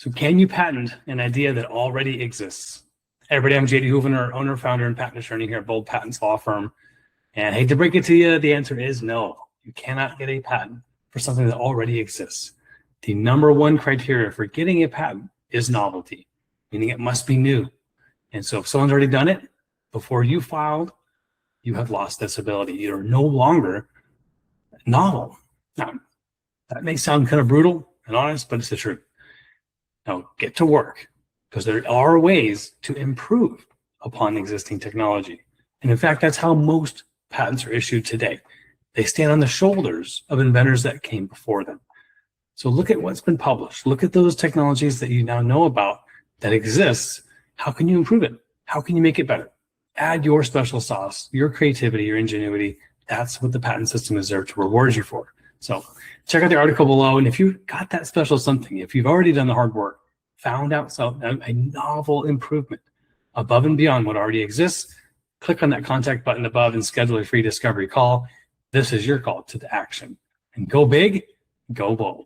So can you patent an idea that already exists? Hey everybody, I'm JD Houvener, owner, founder, and patent attorney here at Bold Patents Law Firm. And I hate to break it to you, the answer is no. You cannot get a patent for something that already exists. The number one criteria for getting a patent is novelty, meaning it must be new. And so if someone's already done it before you filed, you have lost this ability. You're no longer novel. Now, that may sound kind of brutal and honest, but it's the truth. Now, get to work, because there are ways to improve upon existing technology. And in fact, that's how most patents are issued today. They stand on the shoulders of inventors that came before them. So look at what's been published. Look at those technologies that you now know about that exists. How can you improve it? How can you make it better? Add your special sauce, your creativity, your ingenuity. That's what the patent system is there to reward you for. So check out the article below. And if you've got that special something, if you've already done the hard work, found out a novel improvement above and beyond what already exists, click on that contact button above and schedule a free discovery call. This is your call to the action. And go big, go bold.